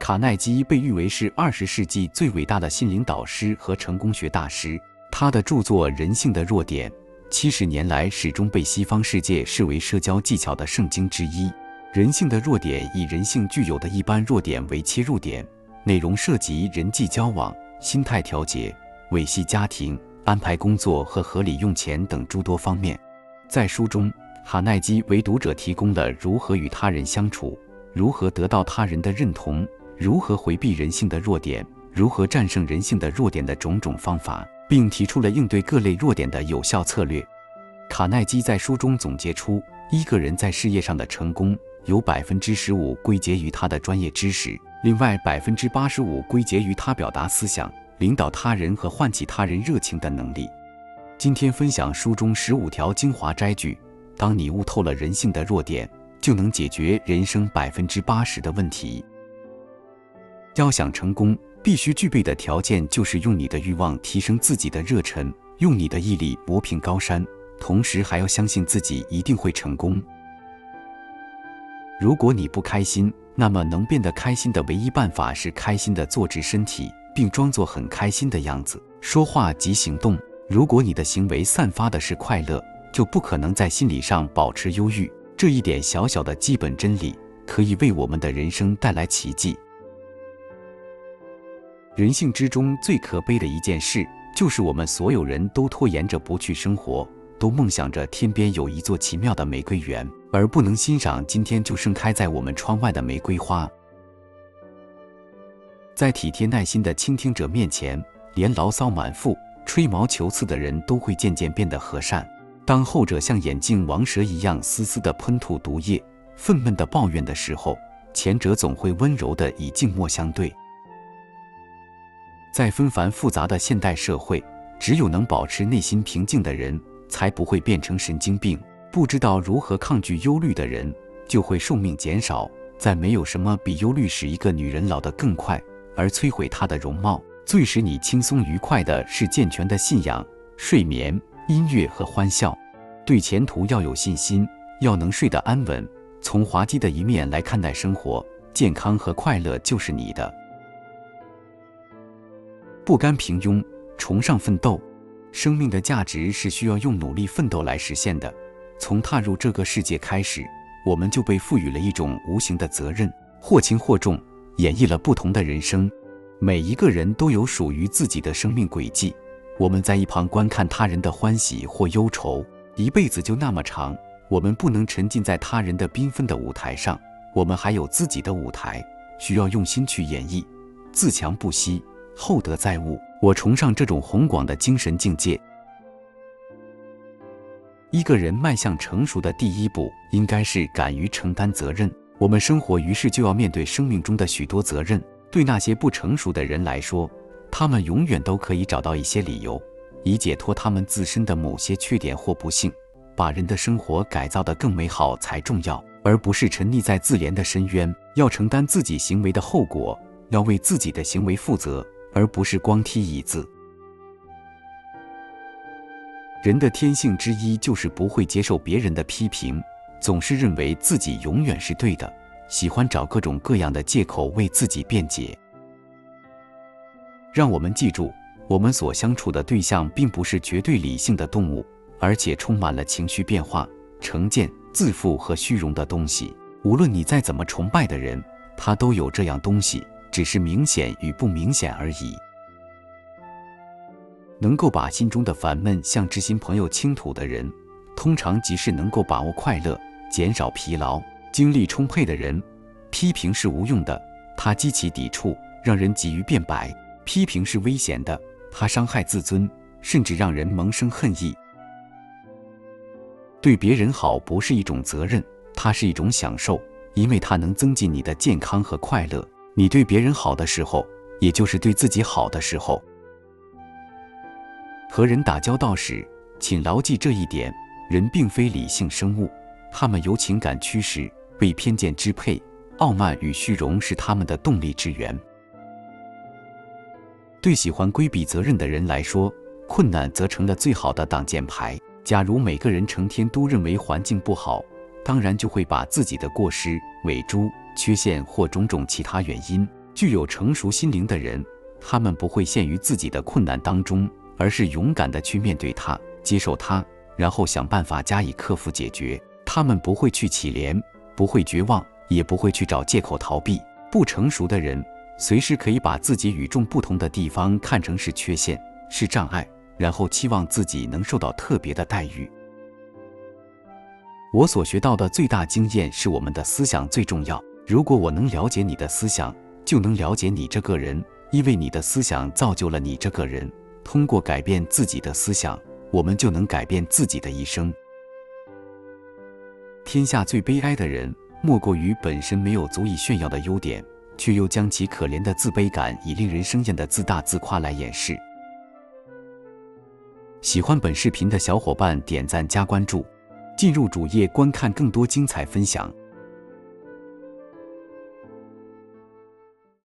卡耐基被誉为是20世纪最伟大的心灵导师和成功学大师，他的著作《人性的弱点》70年来始终被西方世界视为社交技巧的圣经之一。人性的弱点以人性具有的一般弱点为切入点，内容涉及人际交往、心态调节、维系家庭、安排工作和合理用钱等诸多方面。在书中，卡耐基为读者提供了如何与他人相处、如何得到他人的认同、如何回避人性的弱点、如何战胜人性的弱点的种种方法，并提出了应对各类弱点的有效策略。卡耐基在书中总结出，一个人在事业上的成功有 15% 归结于他的专业知识，另外 85% 归结于他表达思想、领导他人和唤起他人热情的能力。今天分享书中15条精华摘句，当你悟透了人性的弱点，就能解决人生 80% 的问题。要想成功，必须具备的条件就是用你的欲望提升自己的热忱，用你的毅力磨平高山，同时还要相信自己一定会成功。如果你不开心，那么能变得开心的唯一办法是开心地坐直身体，并装作很开心的样子，说话及行动。如果你的行为散发的是快乐，就不可能在心理上保持忧郁。这一点小小的基本真理，可以为我们的人生带来奇迹。人性之中最可悲的一件事，就是我们所有人都拖延着不去生活，都梦想着天边有一座奇妙的玫瑰园，而不能欣赏今天就盛开在我们窗外的玫瑰花。在体贴耐心的倾听者面前，连牢骚满腹、吹毛求疵的人都会渐渐变得和善。当后者像眼镜王蛇一样丝丝地喷吐毒液，愤懑地抱怨的时候，前者总会温柔地以静默相对。在纷繁复杂的现代社会，只有能保持内心平静的人，才不会变成神经病。不知道如何抗拒忧虑的人，就会寿命减少。再没有什么比忧虑使一个女人老得更快，而摧毁她的容貌。最使你轻松愉快的是健全的信仰、睡眠、音乐和欢笑。对前途要有信心，要能睡得安稳。从滑稽的一面来看待生活，健康和快乐就是你的。不甘平庸，崇尚奋斗。生命的价值是需要用努力奋斗来实现的。从踏入这个世界开始，我们就被赋予了一种无形的责任，或轻或重，演绎了不同的人生。每一个人都有属于自己的生命轨迹，我们在一旁观看他人的欢喜或忧愁。一辈子就那么长，我们不能沉浸在他人的缤纷的舞台上，我们还有自己的舞台，需要用心去演绎。自强不息，厚德载物。我崇尚这种宏广的精神境界。一个人迈向成熟的第一步，应该是敢于承担责任。我们生活于世，就要面对生命中的许多责任。对那些不成熟的人来说，他们永远都可以找到一些理由，以解脱他们自身的某些缺点或不幸。把人的生活改造得更美好才重要，而不是沉溺在自怜的深渊。要承担自己行为的后果，要为自己的行为负责，而不是光踢椅子。人的天性之一就是不会接受别人的批评，总是认为自己永远是对的，喜欢找各种各样的借口为自己辩解。让我们记住，我们所相处的对象并不是绝对理性的动物，而且充满了情绪变化、成见、自负和虚荣的东西。无论你再怎么崇拜的人，他都有这样东西，只是明显与不明显而已。能够把心中的烦闷向知心朋友倾吐的人，通常即是能够把握快乐、减少疲劳、精力充沛的人。批评是无用的，它激起抵触，让人急于辩白；批评是危险的，它伤害自尊，甚至让人萌生恨意。对别人好不是一种责任，它是一种享受，因为它能增进你的健康和快乐。你对别人好的时候，也就是对自己好的时候。和人打交道时，请牢记这一点：人并非理性生物，他们由情感驱使，被偏见支配，傲慢与虚荣是他们的动力之源。对喜欢规避责任的人来说，困难则成了最好的挡箭牌。假如每个人成天都认为环境不好，当然就会把自己的过失、伪珠、缺陷或种种其他原因具有成熟心灵的人，他们不会陷于自己的困难当中，而是勇敢地去面对它，接受它，然后想办法加以克服解决。他们不会去乞怜，不会绝望，也不会去找借口逃避。不成熟的人随时可以把自己与众不同的地方看成是缺陷，是障碍，然后期望自己能受到特别的待遇。我所学到的最大经验是，我们的思想最重要。如果我能了解你的思想，就能了解你这个人，因为你的思想造就了你这个人。通过改变自己的思想，我们就能改变自己的一生。天下最悲哀的人，莫过于本身没有足以炫耀的优点，却又将其可怜的自卑感以令人生厌的自大自夸来掩饰。喜欢本视频的小伙伴点赞加关注，进入主页观看更多精彩分享。